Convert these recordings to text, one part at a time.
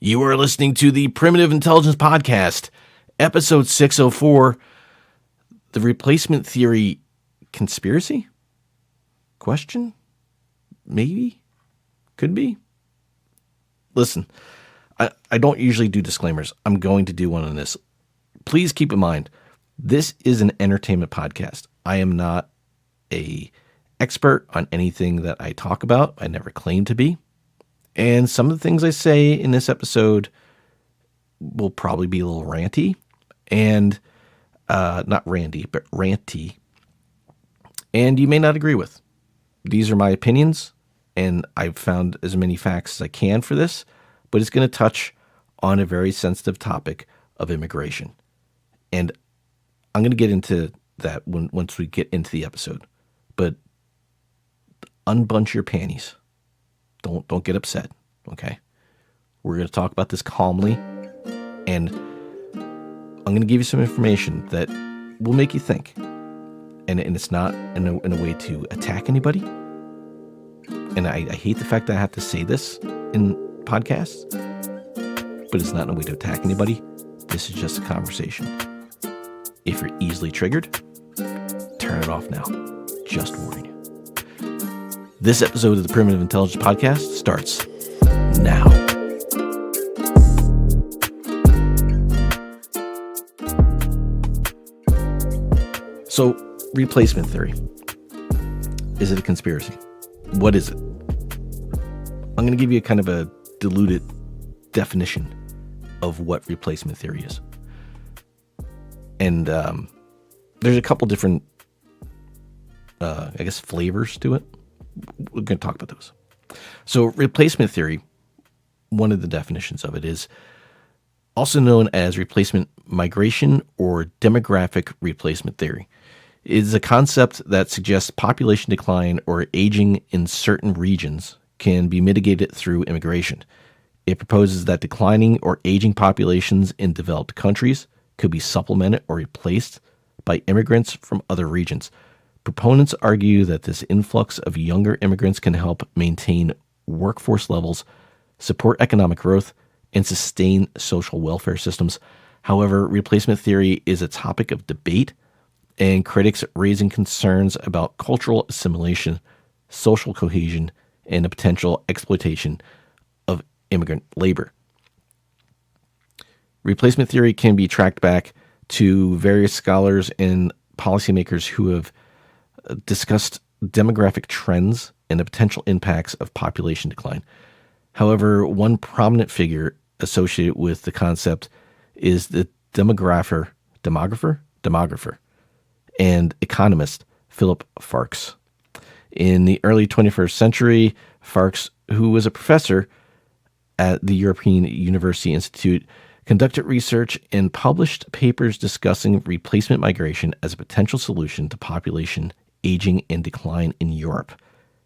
You are listening to the Primitive Intelligence Podcast, episode 604, The Replacement Theory Conspiracy? Question? Maybe? Could be? Listen, I don't usually do disclaimers. I'm going to do one on this. Please keep in mind, this is an entertainment podcast. I am not an expert on anything that I talk about. I never claim to be. And some of the things I say in this episode will probably be a little ranty and not randy, but ranty. And you may not agree with. These are my opinions, and I've found as many facts as I can for this, but it's going to touch on a very sensitive topic of immigration. And I'm going to get into that once we get into the episode. But unbunch your panties. Don't get upset, okay? We're going to talk about this calmly, and I'm going to give you some information that will make you think. And it's not in a way to attack anybody. And I hate the fact that I have to say this in podcasts, but it's not in a way to attack anybody. This is just a conversation. If you're easily triggered, turn it off now. Just warning you. This episode of the Primitive Intelligence Podcast starts now. So, replacement theory. Is it a conspiracy? What is it? I'm going to give you kind of a diluted definition of what replacement theory is. And there's a couple different, flavors to it. We're going to talk about those. So replacement theory, one of the definitions of it is also known as replacement migration or demographic replacement theory. It is a concept that suggests population decline or aging in certain regions can be mitigated through immigration. It proposes that declining or aging populations in developed countries could be supplemented or replaced by immigrants from other regions. Proponents argue that this influx of younger immigrants can help maintain workforce levels, support economic growth, and sustain social welfare systems. However, replacement theory is a topic of debate, and critics raising concerns about cultural assimilation, social cohesion, and the potential exploitation of immigrant labor. Replacement theory can be tracked back to various scholars and policymakers who have discussed demographic trends and the potential impacts of population decline. However, one prominent figure associated with the concept is the demographer, and economist Philip Farks. In the early 21st century, Farks, who was a professor at the European University Institute, conducted research and published papers discussing replacement migration as a potential solution to population aging and decline in Europe.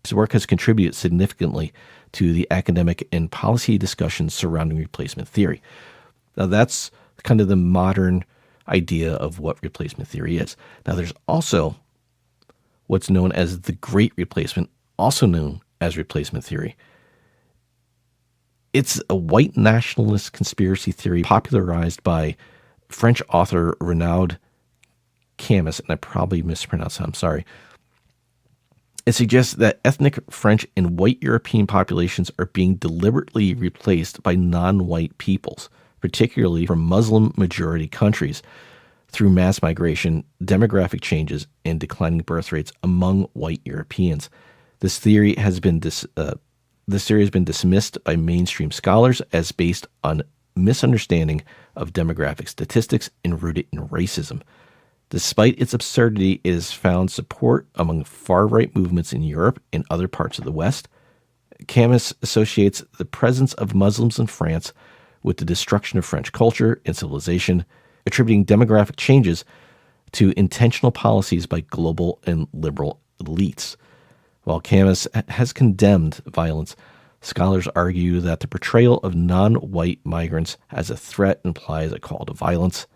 His work has contributed significantly to the academic and policy discussions surrounding replacement theory. Now, that's kind of the modern idea of what replacement theory is. Now, there's also what's known as the Great Replacement, also known as replacement theory. It's a white nationalist conspiracy theory popularized by French author Renaud Camus, and I probably mispronounced that, I'm sorry. It suggests that ethnic French and white European populations are being deliberately replaced by non-white peoples, particularly from Muslim-majority countries, through mass migration, demographic changes, and declining birth rates among white Europeans. This theory has been dismissed by mainstream scholars as based on misunderstanding of demographic statistics and rooted in racism. Despite its absurdity, it has found support among far-right movements in Europe and other parts of the West. Camus associates the presence of Muslims in France with the destruction of French culture and civilization, attributing demographic changes to intentional policies by global and liberal elites. While Camus has condemned violence, scholars argue that the portrayal of non-white migrants as a threat implies a call to violence.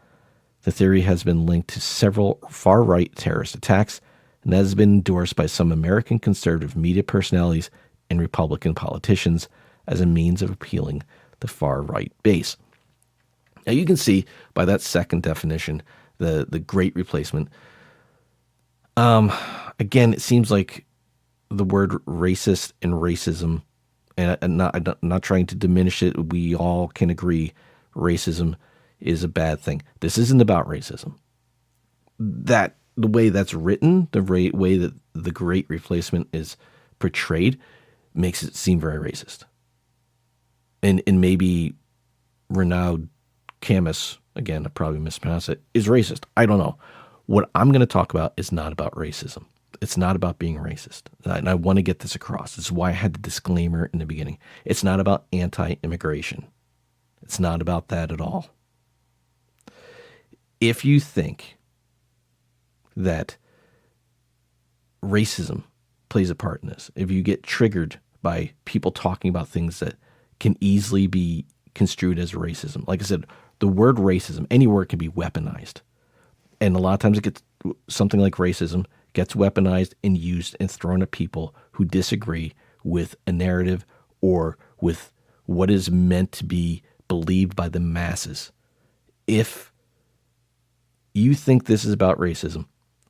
The theory has been linked to several far-right terrorist attacks and has been endorsed by some American conservative media personalities and Republican politicians as a means of appealing the far right base. Now you can see by that second definition, the great replacement. Again, it seems like the word racist and racism, and I'm not trying to diminish it. We all can agree racism is a bad thing. This isn't about racism. The way that's written, the way that the great replacement is portrayed, makes it seem very racist. And maybe Renaud Camus, again, I probably mispronounced it, is racist. I don't know. What I'm going to talk about is not about racism. It's not about being racist. And I want to get this across. This is why I had the disclaimer in the beginning. It's not about anti-immigration. It's not about that at all. If you think that racism plays a part in this, if you get triggered by people talking about things that can easily be construed as racism, like I said, the word racism, any word can be weaponized. And a lot of times something like racism gets weaponized and used and thrown at people who disagree with a narrative or with what is meant to be believed by the masses. If you think this is about racism,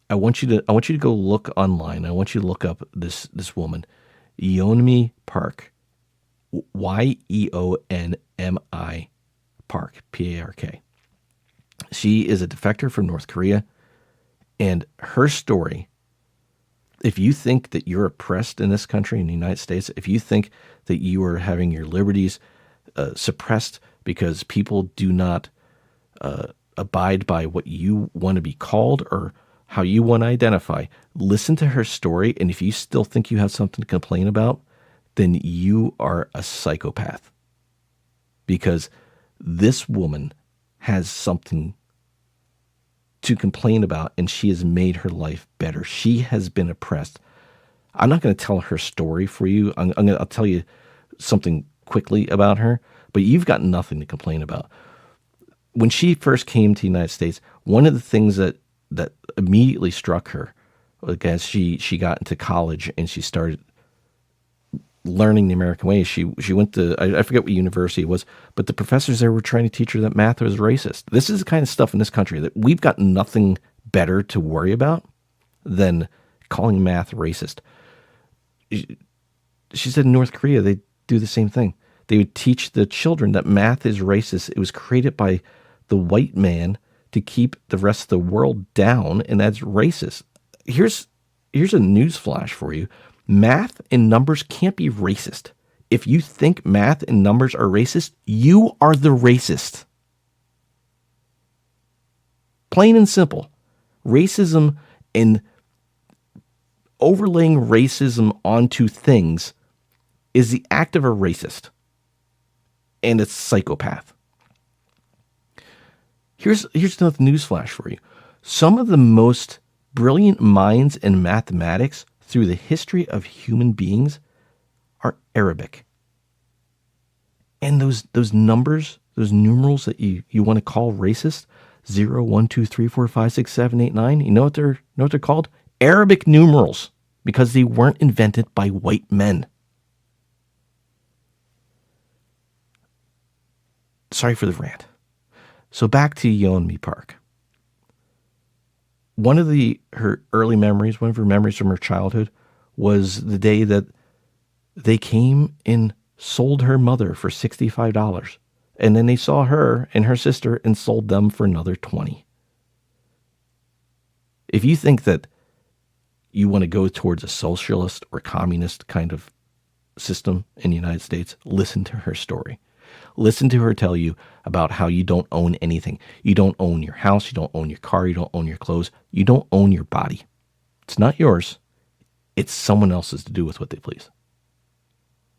I want you to go look online. I want you to look up this woman, Yeonmi Park, Yeonmi Park, Park. She is a defector from North Korea, and her story, if you think that you're oppressed in this country, in the United States, if you think that you are having your liberties suppressed because people do not abide by what you want to be called or how you want to identify, listen to her story, and if you still think you have something to complain about, then you are a psychopath. Because this woman has something to complain about, and she has made her life better. She has been oppressed. I'm not going to tell her story for you. I'll tell you something quickly about her, but you've got nothing to complain about. When she first came to the United States, one of the things that immediately struck her, like as she got into college and she started learning the American way, she went to, I forget what university it was, but the professors there were trying to teach her that math was racist. This is the kind of stuff in this country that we've got nothing better to worry about than calling math racist. She said in North Korea, they do the same thing. They would teach the children that math is racist. It was created by the white man to keep the rest of the world down, and that's racist. Here's a news flash for you. Math and numbers can't be racist. If you think math and numbers are racist, you are the racist. Plain and simple. Racism and overlaying racism onto things is the act of a racist. And it's psychopath. Here's another news flash for you. Some of the most brilliant minds in mathematics through the history of human beings are Arabic. And those numbers, those numerals that you want to call racist, 0, 1, 2, 3, 4, 5, 6, 7, 8, 9, you know what they're called? Arabic numerals, because they weren't invented by white men. Sorry for the rant. So back to Yeonmi Park. One of her early memories, one of her memories from her childhood, was the day that they came and sold her mother for $65. And then they saw her and her sister and sold them for another $20. If you think that you want to go towards a socialist or communist kind of system in the United States, listen to her story. Listen to her tell you about how you don't own anything. You don't own your house. You don't own your car. You don't own your clothes. You don't own your body. It's not yours. It's someone else's to do with what they please.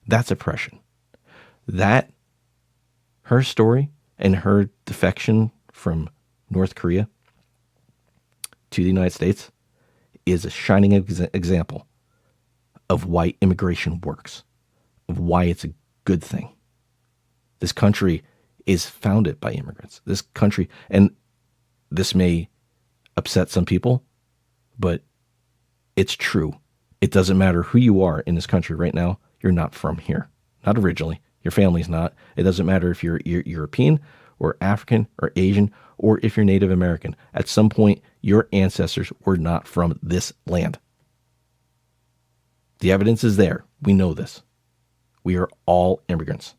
That's oppression. That, her story and her defection from North Korea to the United States is a shining example of why immigration works, of why it's a good thing. This country is founded by immigrants. This country, and this may upset some people, but it's true. It doesn't matter who you are in this country right now. You're not from here. Not originally. Your family's not. It doesn't matter if you're European or African or Asian or if you're Native American. At some point, your ancestors were not from this land. The evidence is there. We know this. We are all immigrants.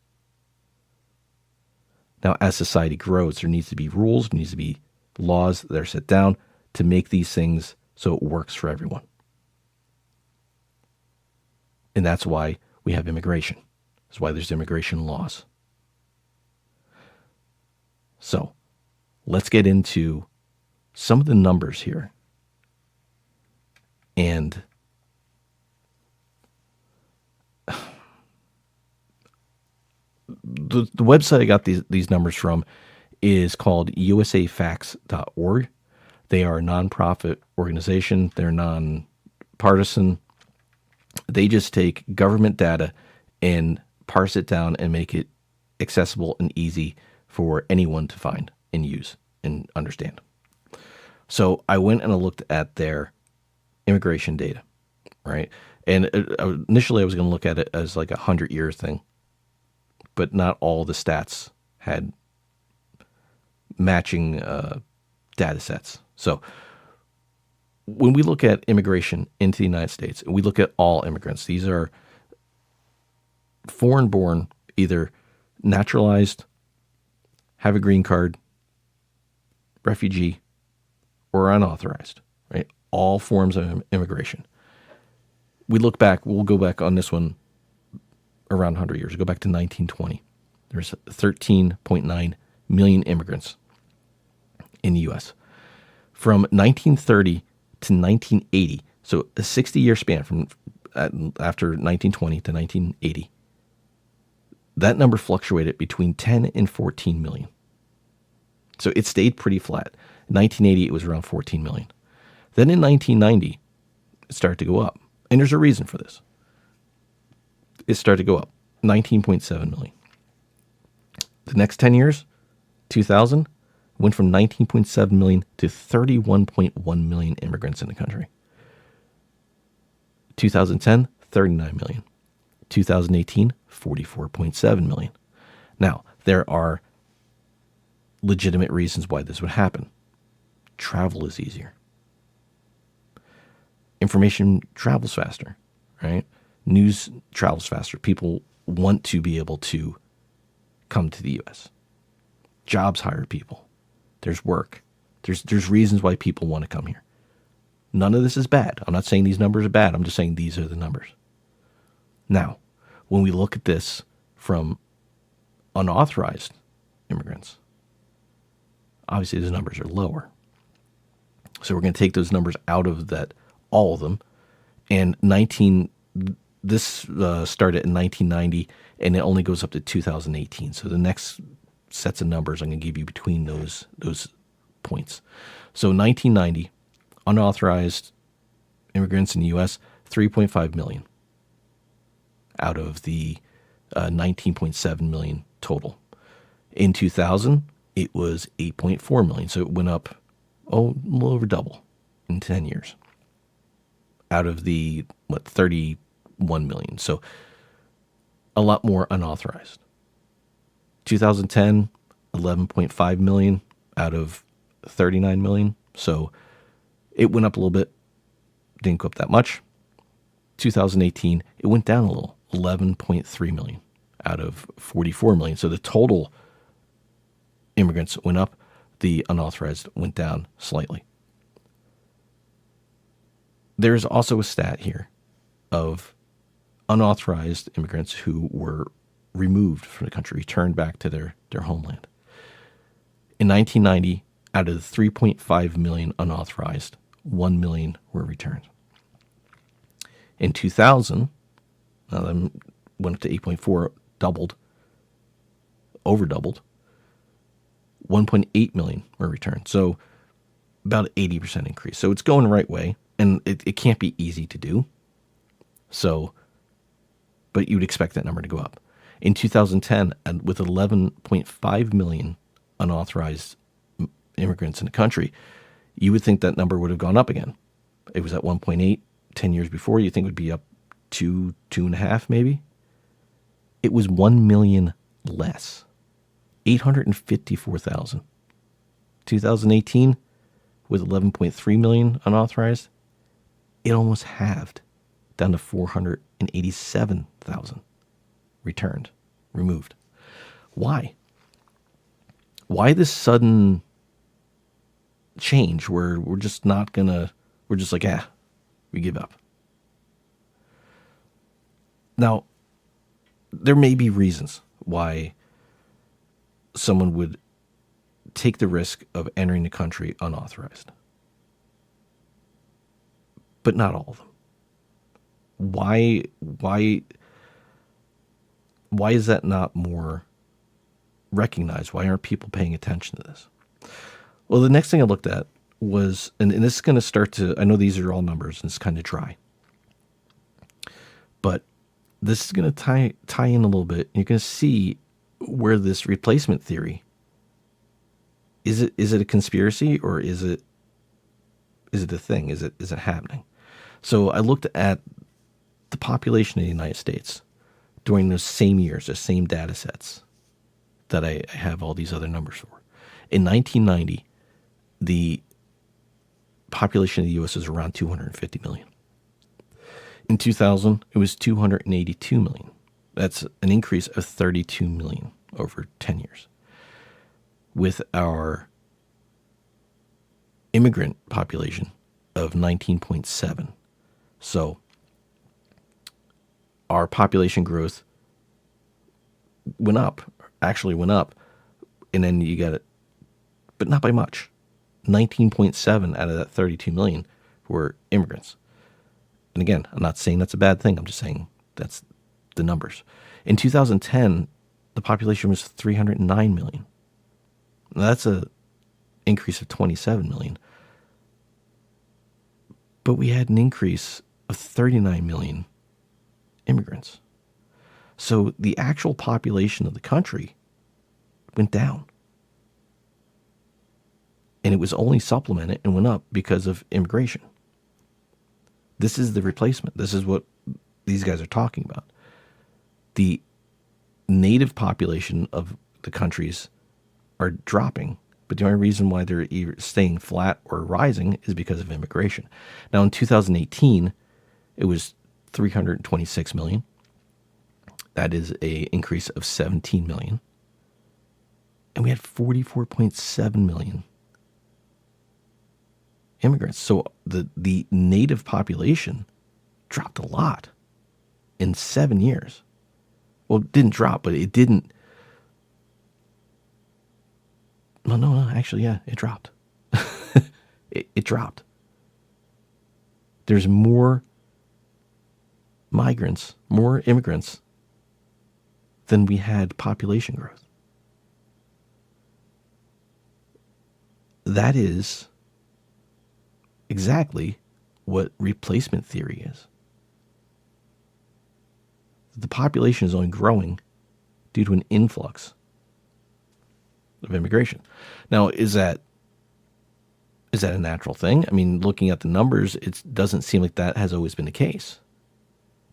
Now, as society grows, there needs to be rules, there needs to be laws that are set down to make these things so it works for everyone. And that's why we have immigration. That's why there's immigration laws. So, let's get into some of the numbers here. And the website I got these numbers from is called usafacts.org. They are a nonprofit organization. They're nonpartisan. They just take government data and parse it down and make it accessible and easy for anyone to find and use and understand. So I went and I looked at their immigration data, right? And initially I was going to look at it as like a 100-year thing, but not all the stats had matching data sets. So when we look at immigration into the United States, we look at all immigrants. These are foreign-born, either naturalized, have a green card, refugee, or unauthorized, right? All forms of immigration. We'll go back on this one around 100 years. Go back to 1920. There's 13.9 million immigrants in the U.S. From 1930 to 1980, so a 60-year span from after 1920 to 1980, that number fluctuated between 10 and 14 million. So it stayed pretty flat. In 1980, it was around 14 million. Then in 1990, it started to go up. And there's a reason for this. It started to go up, 19.7 million. The next 10 years, 2000, went from 19.7 million to 31.1 million immigrants in the country. 2010, 39 million. 2018, 44.7 million. Now, there are legitimate reasons why this would happen. Travel is easier. Information travels faster, right? News travels faster. People want to be able to come to the U.S. Jobs hire people. There's work. There's reasons why people want to come here. None of this is bad. I'm not saying these numbers are bad. I'm just saying these are the numbers. Now, when we look at this from unauthorized immigrants, obviously those numbers are lower. So we're going to take those numbers out of that, all of them. And this started in 1990, and it only goes up to 2018. So the next sets of numbers I'm going to give you between those points. So 1990, unauthorized immigrants in the U.S., 3.5 million out of the 19.7 million total. In 2000, it was 8.4 million. So it went up, a little over double in 10 years out of the, 31 million. So a lot more unauthorized. 2010, 11.5 million out of 39 million. So it went up a little bit, didn't go up that much. 2018, it went down a little, 11.3 million out of 44 million. So the total immigrants went up, the unauthorized went down slightly. There's also a stat here of unauthorized immigrants who were removed from the country, returned back to their homeland. In 1990, out of the 3.5 million unauthorized, 1 million were returned. In 2000, that went up to 8.4, doubled, over doubled. 1.8 million were returned. So about an 80% increase. So it's going the right way, and it can't be easy to do. So, but you'd expect that number to go up. In 2010, and with 11.5 million unauthorized immigrants in the country, you would think that number would have gone up again. It was at 1.8 10 years before. You think it would be up to 2.5 maybe. It was 1 million less, 854,000. 2018, with 11.3 million unauthorized, it almost halved, down to 487,000 removed. Why? Why this sudden change where we're just like, we give up? Now, there may be reasons why someone would take the risk of entering the country unauthorized, but not all of them. Why is that not more recognized? Why aren't people paying attention to this? Well, the next thing I looked at was, and this is going to start to, I know these are all numbers and it's kind of dry, but this is going to tie in a little bit. You're going to see where this replacement theory, is it a conspiracy, or is it a thing? Is it happening? So I looked at the population of the United States during those same years, the same data sets that I have all these other numbers for. In 1990, the population of the U.S. was around 250 million. In 2000, it was 282 million. That's an increase of 32 million over 10 years. With our immigrant population of 19.7. So our population growth went up, and then you got it, but not by much. 19.7 out of that 32 million were immigrants. And again, I'm not saying that's a bad thing. I'm just saying that's the numbers. In 2010, the population was 309 million. Now, that's an increase of 27 million. But we had an increase of 39 million immigrants. So the actual population of the country went down. And it was only supplemented and went up because of immigration. This is the replacement. This is what these guys are talking about. The native population of the countries are dropping, but the only reason why they're either staying flat or rising is because of immigration. Now, in 2018, it was 326 million. That is an increase of 17 million. And we had 44.7 million immigrants. So the native population dropped a lot in 7 years. Well, it didn't drop, but it didn't. No, actually, yeah, it dropped. It dropped. There's more migrants, more immigrants than we had population growth. That is exactly what replacement theory is. The population is only growing due to an influx of immigration. Now, is that a natural thing? I mean, looking at the numbers, it doesn't seem like that has always been the case.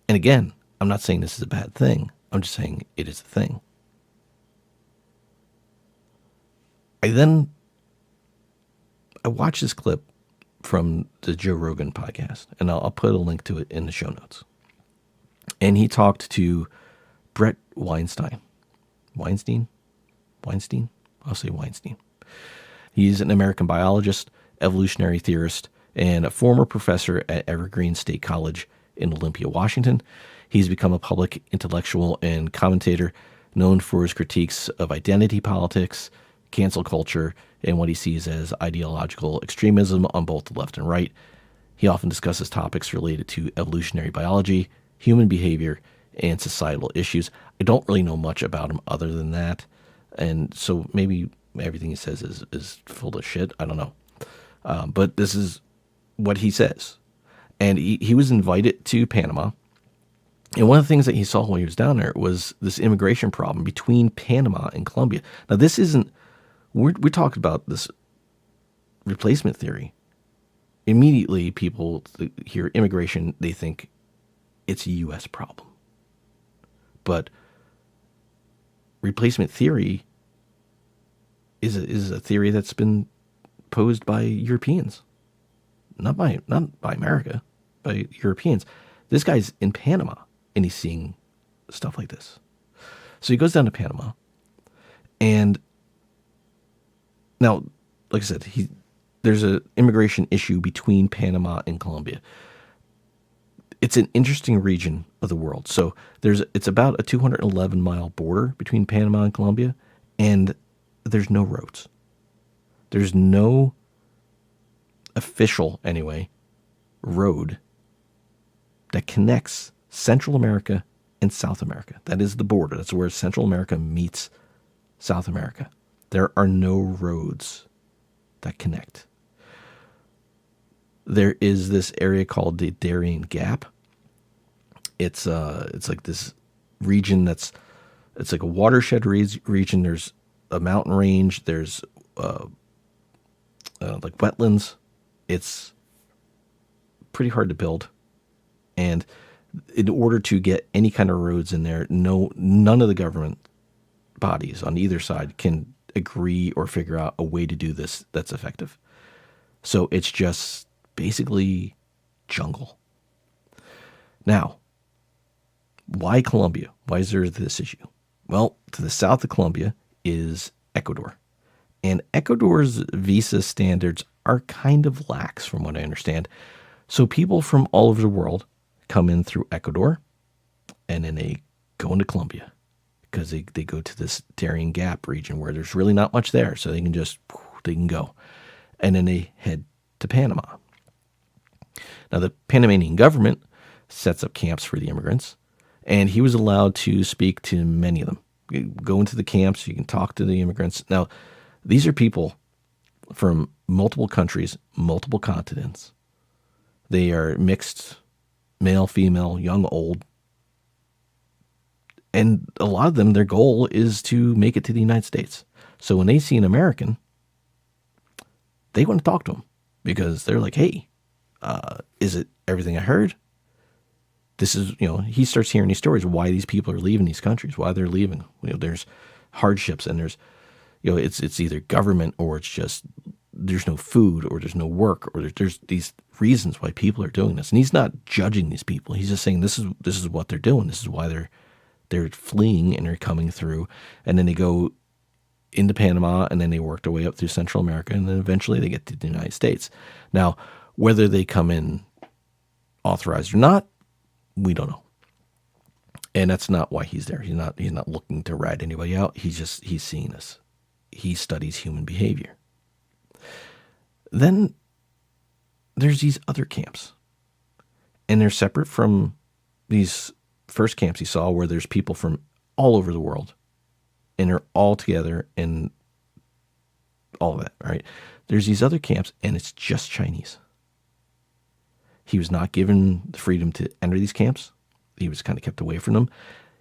And again, I'm not saying this is a bad thing. I'm just saying it is a thing. I watched this clip from the Joe Rogan podcast, and I'll put a link to it in the show notes. And he talked to Brett Weinstein. Weinstein? I'll say Weinstein. He's an American biologist, evolutionary theorist, and a former professor at Evergreen State College in Olympia, Washington. He's become a public intellectual and commentator known for his critiques of identity politics, cancel culture, and what he sees as ideological extremism on both the left and right. He often discusses topics related to evolutionary biology, human behavior, and societal issues. I don't really know much about him other than that, and so maybe everything he says is full of shit. I don't know. But this is what he says. And he was invited to Panama. And one of the things that he saw while he was down there was this immigration problem between Panama and Colombia. Now, this isn't, we're talking about this replacement theory. Immediately, people hear immigration, they think it's a U.S. problem. But replacement theory is a theory that's been posed by Europeans, not by America, by Europeans. This guy's in Panama and he's seeing stuff like this. So he goes down to Panama, and now, like I said, there's an immigration issue between Panama and Colombia. It's an interesting region of the world. So it's about a 211-mile border between Panama and Colombia, and there's no roads. There's no official, anyway, road that connects Central America and South America. That is the border. That's where Central America meets South America. There are no roads that connect. There is this area called the Darien Gap. It's like this region it's like a watershed region. There's a mountain range. There's like wetlands. It's pretty hard to build, and in order to get any kind of roads in there, none of the government bodies on either side can agree or figure out a way to do this that's effective. So it's just basically jungle. Now, why Colombia? Why is there this issue? Well, to the south of Colombia is Ecuador. And Ecuador's visa standards are kind of lax from what I understand. So people from all over the world come in through Ecuador, and then they go into Colombia because they go to this Darien Gap region where there's really not much there. So they can go. And then they head to Panama. Now, the Panamanian government sets up camps for the immigrants, and he was allowed to speak to many of them. You go into the camps, you can talk to the immigrants. Now, these are people from multiple countries, multiple continents. They are mixed, male, female, young, old. And a lot of them, their goal is to make it to the United States. So when they see an American, they want to talk to him because they're like, hey, is it everything I heard? This is, he starts hearing these stories, why these people are leaving these countries, why they're leaving. There's hardships, and there's, it's either government, or it's just there's no food, or there's no work, or there's these reasons why people are doing this. And he's not judging these people. He's just saying this is what they're doing. This is why they're fleeing and they're coming through. And then they go into Panama, and then they work their way up through Central America, and then eventually they get to the United States. Now, whether they come in authorized or not, we don't know. And that's not why he's there. He's not looking to rat anybody out. He's seeing this. He studies human behavior. Then there's these other camps. And they're separate from these first camps he saw, where there's people from all over the world. And they're all together and all of that, right? There's these other camps, and it's just Chinese. He was not given the freedom to enter these camps. He was kind of kept away from them.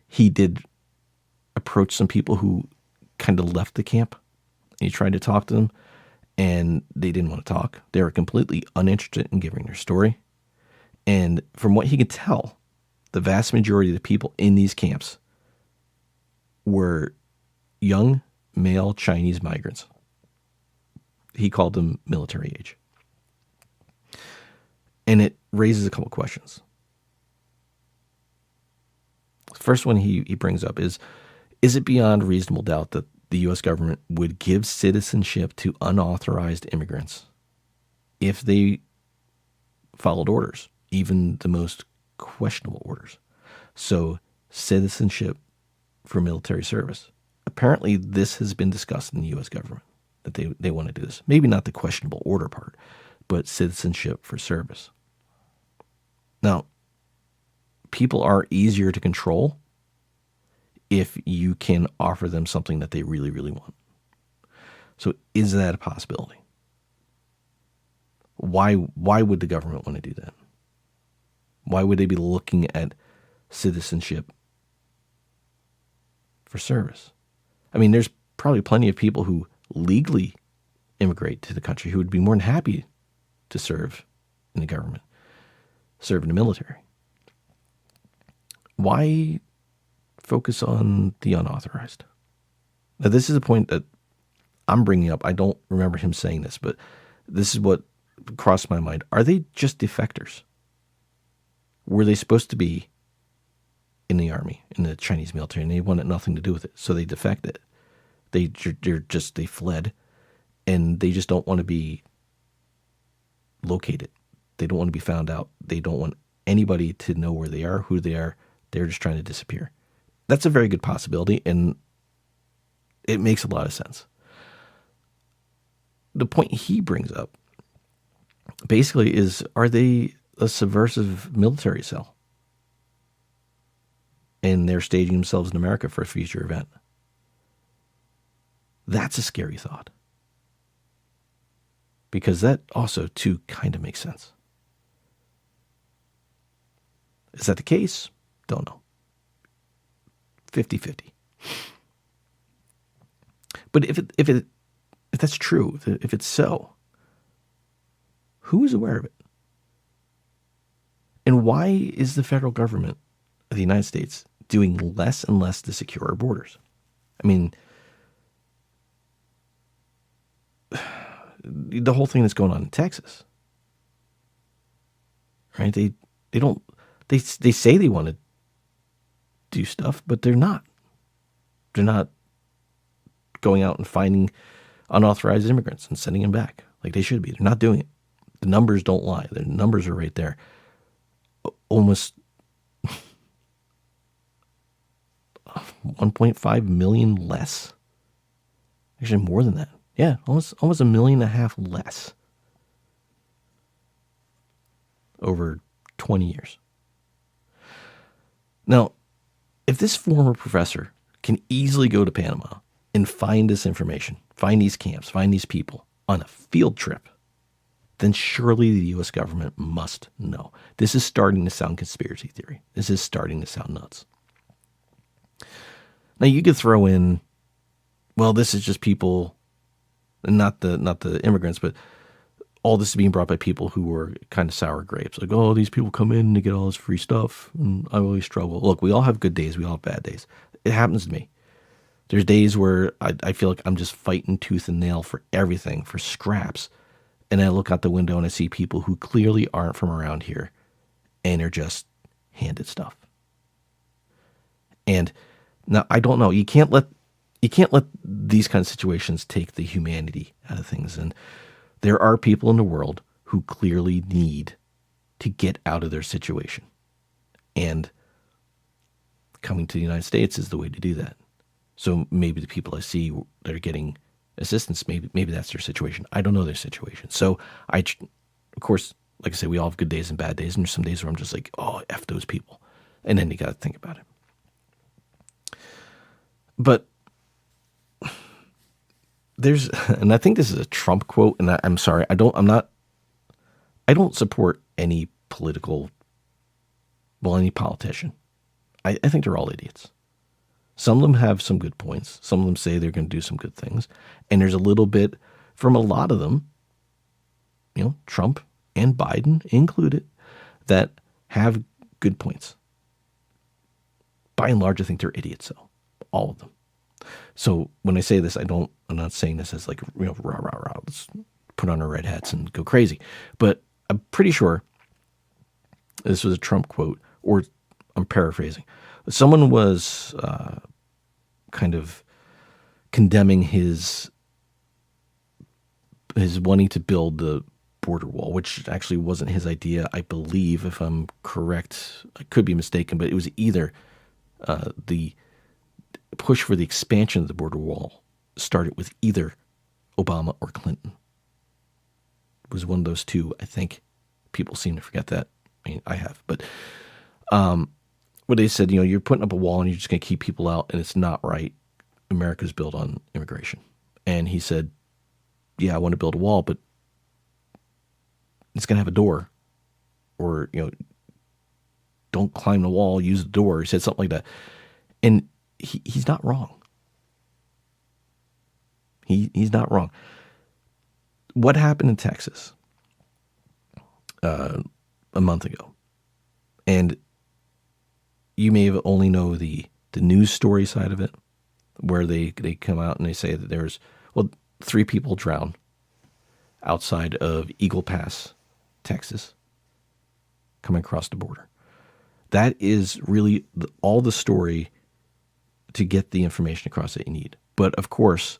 He did approach some people who kind of left the camp. He tried to talk to them, and they didn't want to talk. They were completely uninterested in giving their story. And from what he could tell, the vast majority of the people in these camps were young male Chinese migrants. He called them military age. And it raises a couple questions. The first one he brings up is it beyond reasonable doubt that the U.S. government would give citizenship to unauthorized immigrants if they followed orders, even the most questionable orders? So, citizenship for military service. Apparently, this has been discussed in the U.S. government, that they want to do this. Maybe not the questionable order part, but citizenship for service. Now, people are easier to control if you can offer them something that they really, really want. So is that a possibility? Why would the government want to do that? Why would they be looking at citizenship for service? I mean, there's probably plenty of people who legally immigrate to the country who would be more than happy to serve in the government, serve in the military. Why focus on the unauthorized? Now, this is a point that I'm bringing up. I don't remember him saying this, but this is what crossed my mind. Are they just defectors? Were they supposed to be in the army, in the Chinese military, and they wanted nothing to do with it, so they defected? They fled, and they just don't want to be located. They don't want to be found out. They don't want anybody to know where they are, who they are. They're just trying to disappear. That's a very good possibility, and it makes a lot of sense. The point he brings up basically is, are they a subversive military cell? And they're staging themselves in America for a future event. That's a scary thought. Because that also, too, kind of makes sense. Is that the case? Don't know. 50-50. But if that's true, if it's so, who is aware of it? And why is the federal government of the United States doing less and less to secure our borders? I mean, the whole thing that's going on in Texas, right? They say they want to do stuff, but they're not. They're not going out and finding unauthorized immigrants and sending them back like they should be. They're not doing it. The numbers don't lie. The numbers are right there. Almost 1.5 million less. Actually, more than that. Yeah, almost 1.5 million less over 20 years. Now, if this former professor can easily go to Panama and find this information, find these camps, find these people on a field trip, then surely the U.S. government must know. This is starting to sound conspiracy theory. This is starting to sound nuts. Now, you could throw in, well, this is just people, not the immigrants, but all this is being brought by people who were kind of sour grapes. Like, oh, these people come in to get all this free stuff, and I always struggle. Look, we all have good days. We all have bad days. It happens to me. There's days where I feel like I'm just fighting tooth and nail for everything, for scraps. And I look out the window and I see people who clearly aren't from around here and are just handed stuff. And now, I don't know. You can't let these kind of situations take the humanity out of things. And there are people in the world who clearly need to get out of their situation. And coming to the United States is the way to do that. So maybe the people I see that are getting assistance, maybe that's their situation. I don't know their situation. So of course, like I say, we all have good days and bad days. And there's some days where I'm just like, oh, F those people. And then you got to think about it. But and I think this is a Trump quote, and I'm sorry, I don't support any any politician. I think they're all idiots. Some of them have some good points. Some of them say they're going to do some good things. And there's a little bit from a lot of them, Trump and Biden included, that have good points. By and large, I think they're idiots, though. All of them. So when I say this, I'm not saying this as like, rah, rah, rah, let's put on our red hats and go crazy. But I'm pretty sure this was a Trump quote, or I'm paraphrasing. Someone was kind of condemning his wanting to build the border wall, which actually wasn't his idea, I believe, if I'm correct. I could be mistaken, but it was either the push for the expansion of the border wall started with either Obama or Clinton. It was one of those two, I think. People seem to forget that. I mean, I have. But what they said, you're putting up a wall and you're just going to keep people out, and it's not right. America's built on immigration. And he said, yeah, I want to build a wall, but it's going to have a door. Or, don't climb the wall, use the door. He said something like that. And he's not wrong. He's not wrong. What happened in Texas a month ago? And you may have only know the news story side of it. where they come out and they say that there's, 3 people drowned outside of Eagle Pass, Texas, coming across the border. That is really all the story to get the information across that you need. But of course,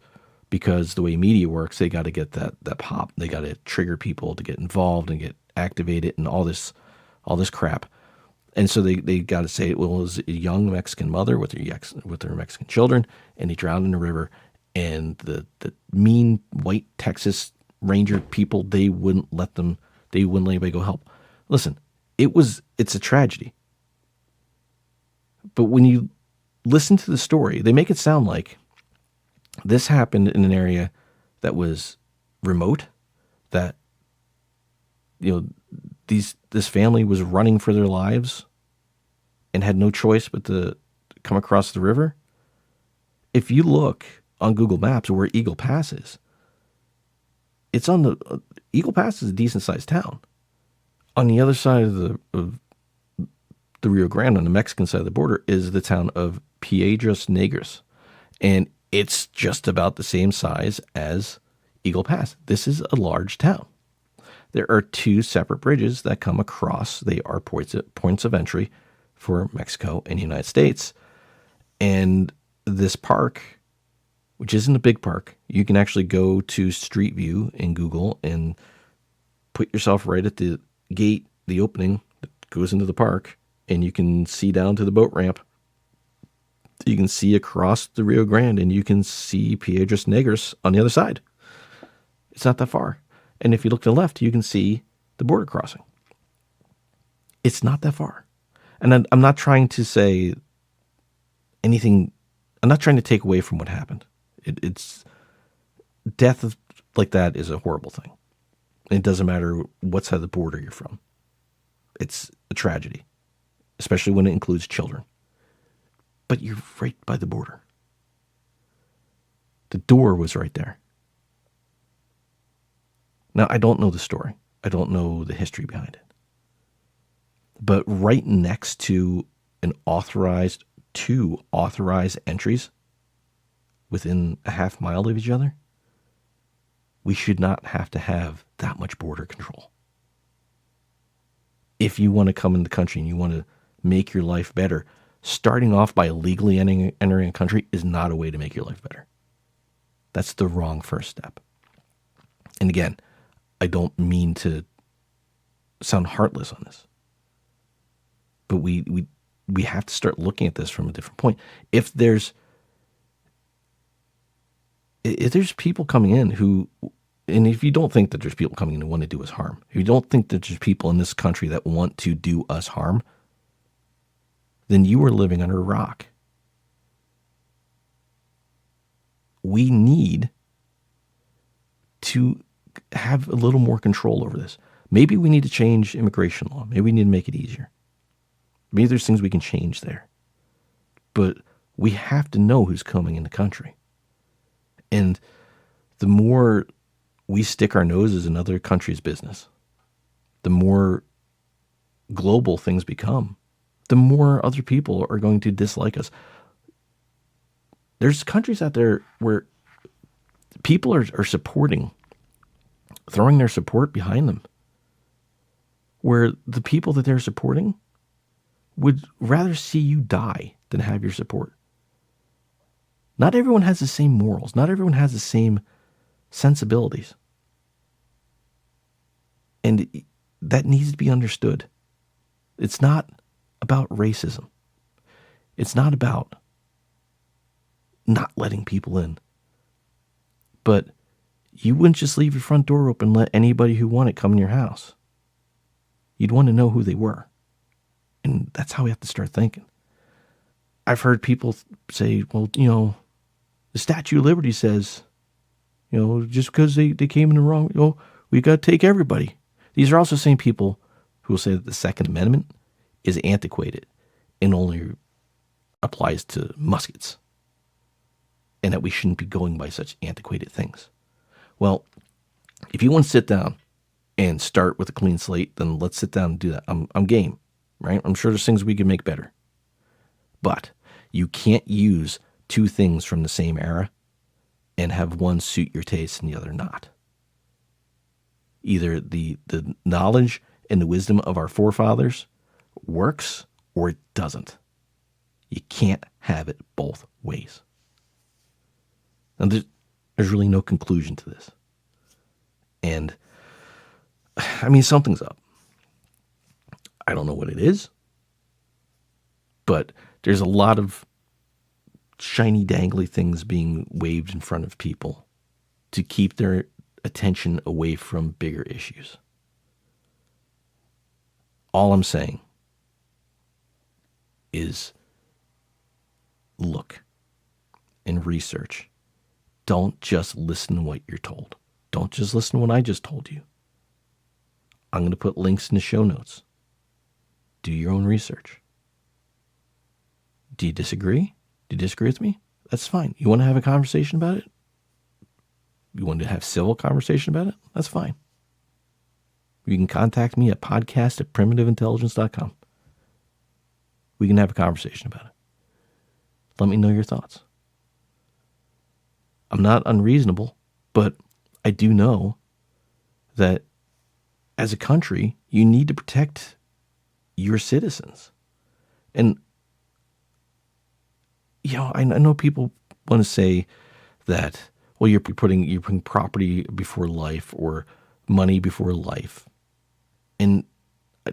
because the way media works, they got to get that pop. They got to trigger people to get involved and get activated and all this crap. And so they got to say, well, it was a young Mexican mother with her Mexican children, and he drowned in the river. And the mean white Texas Ranger people, they wouldn't let anybody go help. Listen, it's a tragedy. But when you listen to the story, they make it sound like this happened in an area that was remote, that, this family was running for their lives and had no choice but to come across the river. If you look on Google Maps where Eagle Pass is, it's on Eagle Pass is a decent sized town. On the other side of the Rio Grande, on the Mexican side of the border, is the town of Piedras Negras. And it's just about the same size as Eagle Pass. This is a large town. There are 2 separate bridges that come across. They are points of entry for Mexico and the United States. And this park, which isn't a big park, you can actually go to Street View in Google and put yourself right at the gate, the opening that goes into the park, and you can see down to the boat ramp. You can see across the Rio Grande, and you can see Piedras Negras on the other side. It's not that far. And if you look to the left, you can see the border crossing. It's not that far. And I'm not trying to say anything. I'm not trying to take away from what happened. It's death like that is a horrible thing. It doesn't matter what side of the border you're from. It's a tragedy, especially when it includes children. But you're right by the border. The door was right there. Now, I don't know the story. I don't know the history behind it. But right next to two authorized entries within a half mile of each other, we should not have to have that much border control. If you want to come in the country and you want to make your life better, starting off by illegally entering a country is not a way to make your life better. That's the wrong first step. And again, I don't mean to sound heartless on this, but we have to start looking at this from a different point. If there's people coming in who, and if you don't think that there's people coming in who want to do us harm, if you don't think that there's people in this country that want to do us harm, then you are living under a rock. We need to have a little more control over this. Maybe we need to change immigration law. Maybe we need to make it easier. Maybe there's things we can change there. But we have to know who's coming in the country. And the more we stick our noses in other countries' business, the more global things become, the more other people are going to dislike us. There's countries out there where people are supporting, throwing their support behind them, where the people that they're supporting would rather see you die than have your support. Not everyone has the same morals. Not everyone has the same sensibilities. And that needs to be understood. It's not about racism. It's not about not letting people in. But you wouldn't just leave your front door open and let anybody who wanted come in your house. You'd want to know who they were. And that's how we have to start thinking. I've heard people say, well, the Statue of Liberty says, just because they came in the wrong, we got to take everybody. These are also same people who will say that the Second Amendment is antiquated and only applies to muskets, and that we shouldn't be going by such antiquated things. Well, if you want to sit down and start with a clean slate, then let's sit down and do that. I'm game, right? I'm sure there's things we can make better. But you can't use two things from the same era and have one suit your taste and the other not. Either the knowledge and the wisdom of our forefathers works or it doesn't. You can't have it both ways. And there's really no conclusion to this. And, I mean, something's up. I don't know what it is, but there's a lot of shiny, dangly things being waved in front of people to keep their attention away from bigger issues. All I'm saying is look and research. Don't just listen to what you're told. Don't just listen to what I just told you. I'm going to put links in the show notes. Do your own research. Do you disagree? Do you disagree with me? That's fine. You want to have a conversation about it? You want to have civil conversation about it? That's fine. You can contact me at podcast@primitiveintelligence.com. We can have a conversation about it. Let me know your thoughts. I'm not unreasonable, but I do know that as a country, you need to protect your citizens. And, you know, I know people want to say that, well, you're putting property before life or money before life. And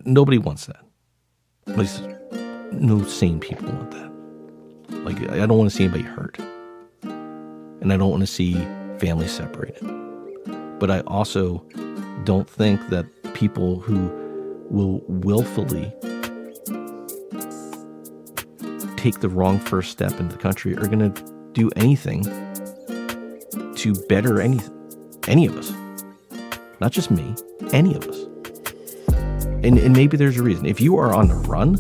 nobody wants that. At least no sane people want that. Like, I don't want to see anybody hurt. And I don't want to see families separated. But I also don't think that people who will willfully take the wrong first step into the country are going to do anything to better any of us. Not just me, any of us. And maybe there's a reason. If you are on the run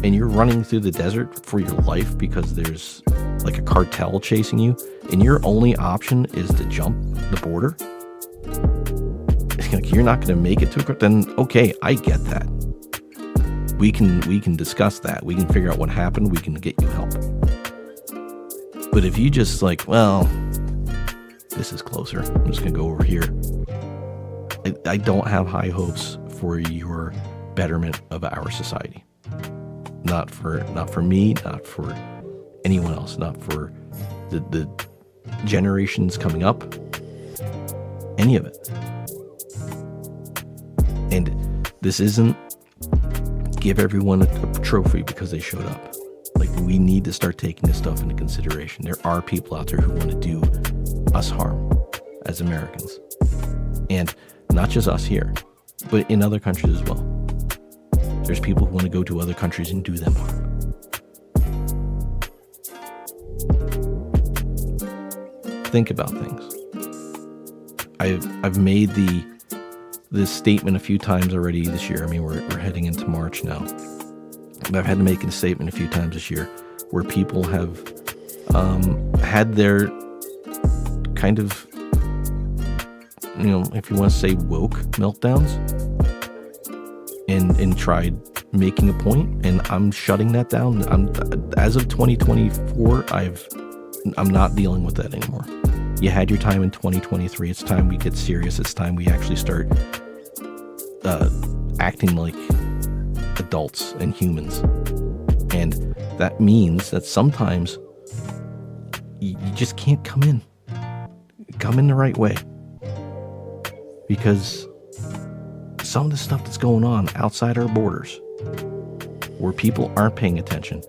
and you're running through the desert for your life because there's like a cartel chasing you and your only option is to jump the border, you're not going to make it to it, then okay, I get that. We can discuss that. We can figure out what happened. We can get you help. But if you just like, well, this is closer, I'm just going to go over here. I don't have high hopes for your betterment of our society. Not for me, not for anyone else, not for the generations coming up, any of it. And this isn't give everyone a trophy because they showed up. Like, we need to start taking this stuff into consideration. There are people out there who want to do us harm as Americans. And not just us here, but in other countries as well. There's people who want to go to other countries and do them harm. Think about things. I've made this statement a few times already this year. I mean, we're heading into March now. But I've had to make a statement a few times this year where people have had their kind of, you know, if you want to say woke meltdowns and tried making a point, and I'm shutting that down. As of 2024, I'm not dealing with that anymore. You had your time in 2023. It's time we get serious. It's time we actually start acting like adults and humans. And that means that sometimes you just can't come in the right way, because some of the stuff that's going on outside our borders where people aren't paying attention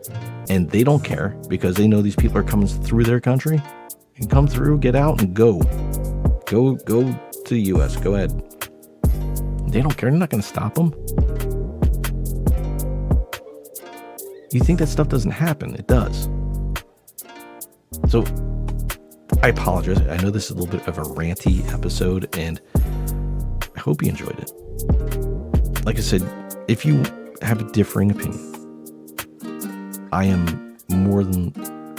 and they don't care because they know these people are coming through their country and come through, get out and go to the U.S. Go ahead. They don't care. They're not going to stop them. You think that stuff doesn't happen? It does. So I apologize. I know this is a little bit of a ranty episode, and I hope you enjoyed it. Like I said, if you have a differing opinion, I am more than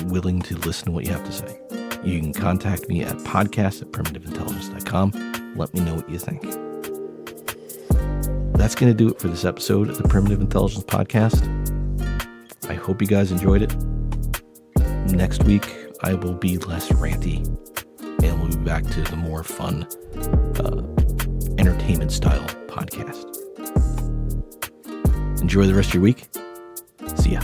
willing to listen to what you have to say. You can contact me at podcast@primitiveintelligence.com. Let me know what you think. That's going to do it for this episode of the Primitive Intelligence Podcast. I hope you guys enjoyed it. Next week, I will be less ranty, and we'll be back to the more fun, entertainment-style podcast. Enjoy the rest of your week. See ya.